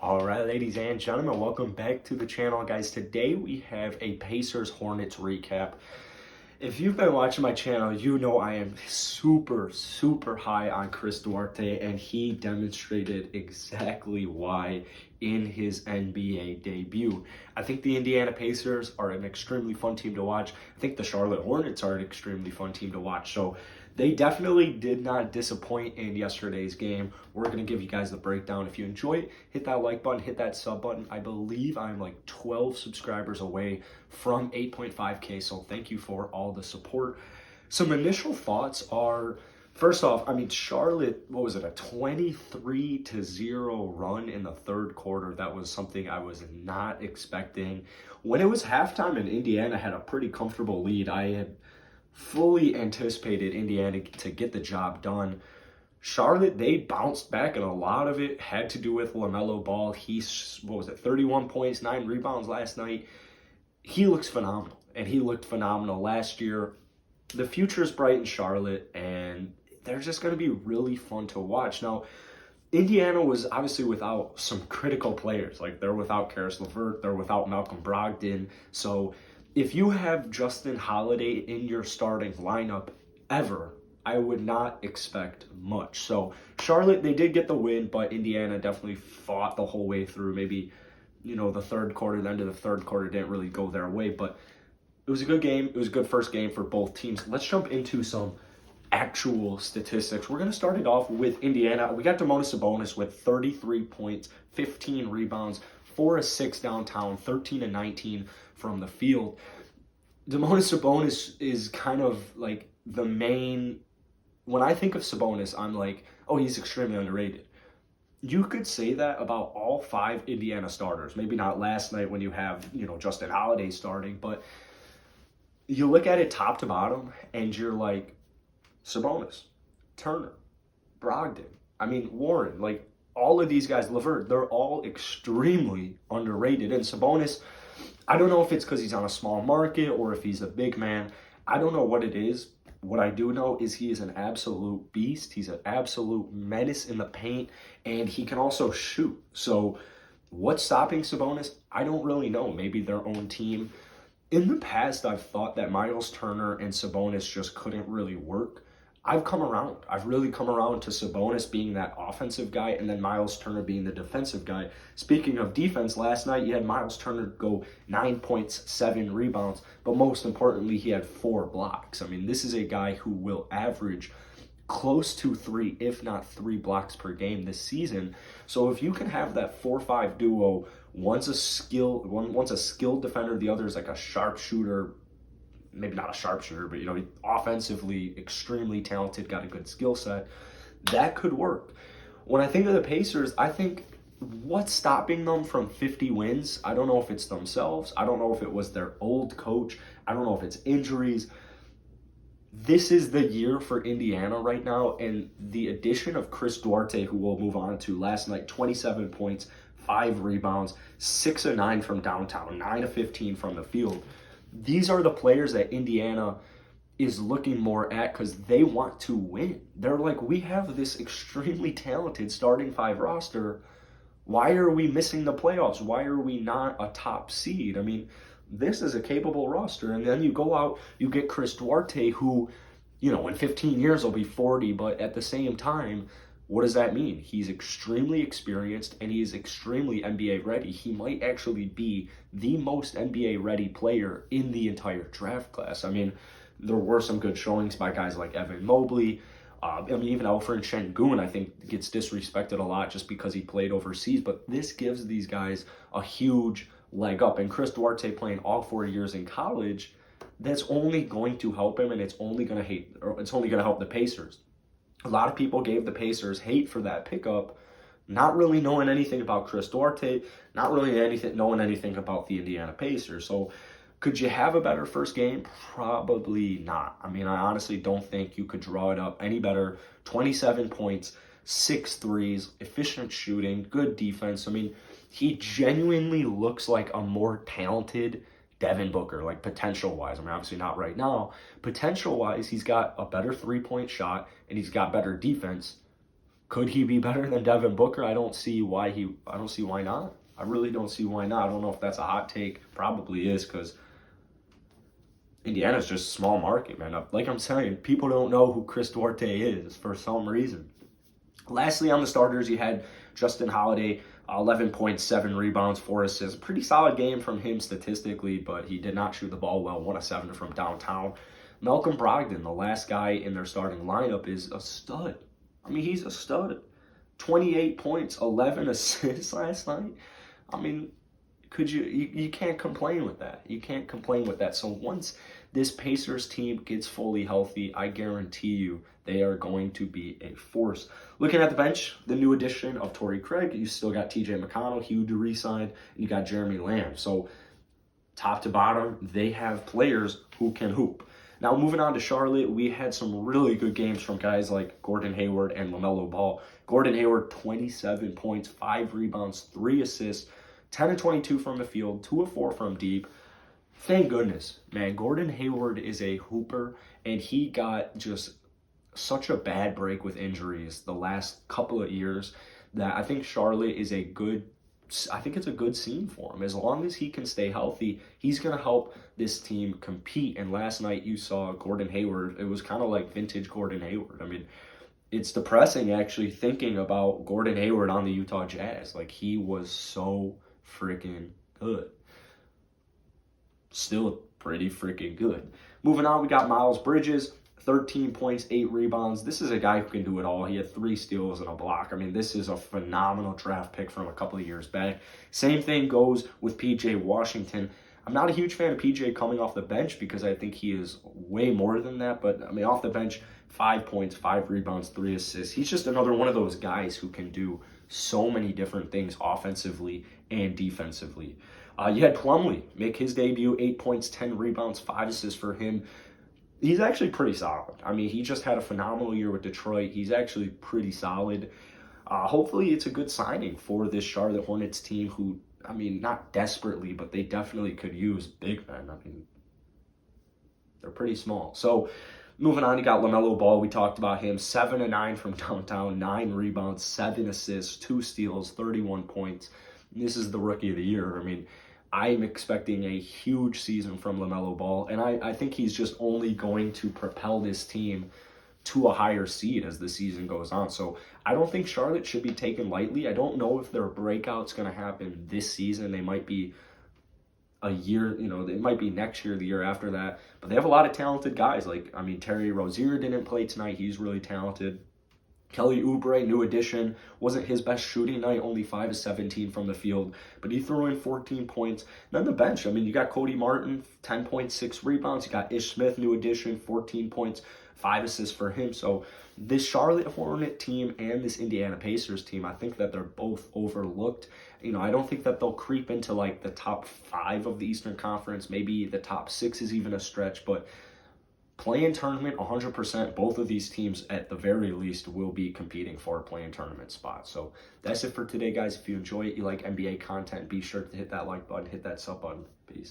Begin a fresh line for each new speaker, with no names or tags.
All right, ladies and gentlemen, welcome back to the channel, guys. Today we have a Pacers Hornets recap. If you've been watching my channel, you know I am super high on Chris Duarte, and he demonstrated exactly why in his NBA debut. I think the Indiana Pacers are an extremely fun team to watch. I think the Charlotte Hornets are an extremely fun team to watch. So they definitely did not disappoint in yesterday's game. We're going to give you guys the breakdown. If you enjoy it, hit that like button, hit that sub button. I believe I'm like 12 subscribers away from 8.5K, so thank you for all the support. Some initial thoughts are, first off, I mean, Charlotte, what was it, a 23-0 run in the third quarter? That was something I was not expecting. When it was halftime and Indiana had a pretty comfortable lead, I had fully anticipated Indiana to get the job done. Charlotte, they bounced back, and a lot of it had to do with LaMelo Ball. He's, 31 points, 9 rebounds last night. He looks phenomenal, and he looked phenomenal last year. The future is bright in Charlotte, and they're just going to be really fun to watch. Now, Indiana was obviously without some critical players. Like, they're without Karis LeVert, they're without Malcolm Brogdon. So if you have Justin Holiday in your starting lineup ever, I would not expect much. So Charlotte, they did get the win, but Indiana definitely fought the whole way through. Maybe, the third quarter, the end of the third quarter didn't really go their way, but it was a good game. It was a good first game for both teams. Let's jump into some actual statistics. We're going to start it off with Indiana. We got Domantas Sabonis with 33 points, 15 rebounds, 4 of 6 downtown, 13 and 19 from the field. Domantas Sabonis is kind of like the main. When I think of Sabonis, I'm like, oh, he's extremely underrated. You could say that about all 5 Indiana starters. Maybe not last night when you have, Justin Holiday starting, but you look at it top to bottom and you're like, Sabonis, Turner, Brogdon, Warren, like all of these guys, LeVert, they're all extremely underrated. And Sabonis, I don't know if it's because he's on a small market or if he's a big man. I don't know what it is. What I do know is he is an absolute beast. He's an absolute menace in the paint, and he can also shoot. So what's stopping Sabonis? I don't really know. Maybe their own team. In the past, I've thought that Miles Turner and Sabonis just couldn't really work. I've come around. I've really come around to Sabonis being that offensive guy and then Miles Turner being the defensive guy. Speaking of defense, last night you had Miles Turner go 9 points, 7 rebounds, but most importantly, he had 4 blocks. This is a guy who will average close to 3, if not 3 blocks per game this season. So if you can have that 4-5 duo, one's a skilled defender, the other is like a sharpshooter. Maybe not a sharpshooter, but offensively extremely talented, got a good skill set. That could work. When I think of the Pacers, I think what's stopping them from 50 wins? I don't know if it's themselves. I don't know if it was their old coach. I don't know if it's injuries. This is the year for Indiana right now, and the addition of Chris Duarte, who we'll move on to, last night, 27 points, 5 rebounds, 6 of 9 from downtown, 9 of 15 from the field. These are the players that Indiana is looking more at because they want to win. They're like, we have this extremely talented starting 5 roster. Why are we missing the playoffs? Why are we not a top seed? This is a capable roster. And then you go out, you get Chris Duarte, who, in 15 years will be 40, but at the same time, what does that mean? He's extremely experienced and he is extremely NBA ready. He might actually be the most NBA ready player in the entire draft class. There were some good showings by guys like Evan Mobley. Even Alfred Şengün, I think, gets disrespected a lot just because he played overseas. But this gives these guys a huge leg up. And Chris Duarte playing all 4 years in college, that's only going to help him, and it's only going to help the Pacers. A lot of people gave the Pacers hate for that pickup, not really knowing anything about Chris Duarte, not really knowing anything about the Indiana Pacers. So could you have a better first game? Probably not. I honestly don't think you could draw it up any better. 27 points, 6 threes, efficient shooting, good defense. He genuinely looks like a more talented Devin Booker, like potential-wise. Obviously not right now. Potential-wise, he's got a better three-point shot, and he's got better defense. Could he be better than Devin Booker? I don't see why not. I really don't see why not. I don't know if that's a hot take. Probably is, because Indiana's just a small market, man. Like I'm saying, people don't know who Chris Duarte is for some reason. Lastly, on the starters, you had Justin Holiday, 11.7 rebounds, 4 assists. Pretty solid game from him statistically, but he did not shoot the ball well. 1 of 7 from downtown. Malcolm Brogdon, the last guy in their starting lineup, is a stud. I mean, he's a stud. 28 points, 11 assists last night. I mean, you can't complain with that. You can't complain with that. So once this Pacers team gets fully healthy, I guarantee you they are going to be a force. Looking at the bench, the new addition of Torrey Craig, you still got TJ McConnell, huge re-sign, and you got Jeremy Lamb. So top to bottom, they have players who can hoop. Now, moving on to Charlotte, we had some really good games from guys like Gordon Hayward and LaMelo Ball. Gordon Hayward, 27 points, 5 rebounds, 3 assists, 10 of 22 from the field, 2 of 4 from deep. Thank goodness, man. Gordon Hayward is a hooper, and he got just such a bad break with injuries the last couple of years that I think Charlotte is I think it's a good scene for him. As long as he can stay healthy, he's going to help this team compete. And last night you saw Gordon Hayward. It was kind of like vintage Gordon Hayward. I mean, it's depressing actually thinking about Gordon Hayward on the Utah Jazz. Like, he was so freaking good. Still pretty freaking good. Moving on, we got Miles Bridges. 13 points, 8 rebounds. This is a guy who can do it all. He had 3 steals and a block. I mean, this is a phenomenal draft pick from a couple of years back. Same thing goes with PJ Washington. I'm not a huge fan of PJ coming off the bench because I think he is way more than that. But, I mean, off the bench, 5 points, 5 rebounds, 3 assists. He's just another one of those guys who can do so many different things offensively and defensively. You had Plumlee make his debut, 8 points, 10 rebounds, 5 assists for him. He's actually pretty solid. I mean, he just had a phenomenal year with Detroit. He's actually pretty solid. Hopefully it's a good signing for this Charlotte Hornets team who, I mean, not desperately, but they definitely could use big men. I mean, they're pretty small. So moving on, you got LaMelo Ball. We talked about him. 7 of 9 from downtown, 9 rebounds, 7 assists, 2 steals, 31 points. This is the rookie of the year. I mean, I'm expecting a huge season from LaMelo Ball, and I think he's just only going to propel this team to a higher seed as the season goes on. So I don't think Charlotte should be taken lightly. I don't know if their breakout's going to happen this season. They might be a year, it might be next year, the year after that. But they have a lot of talented guys. Like, I mean, Terry Rozier didn't play tonight. He's really talented. Kelly Oubre, new addition, wasn't his best shooting night, only 5 of 17 from the field, but he threw in 14 points. Then the bench, I mean, you got Cody Martin, 10.6 rebounds. You got Ish Smith, new addition, 14 points, 5 assists for him. So this Charlotte Hornet team and this Indiana Pacers team, I think that they're both overlooked. I don't think that they'll creep into like the top 5 of the Eastern Conference. Maybe the top 6 is even a stretch, but play-in tournament, 100%, both of these teams at the very least will be competing for a play-in tournament spot. So that's it for today, guys. If you enjoy it, you like NBA content, be sure to hit that like button, hit that sub button. Peace.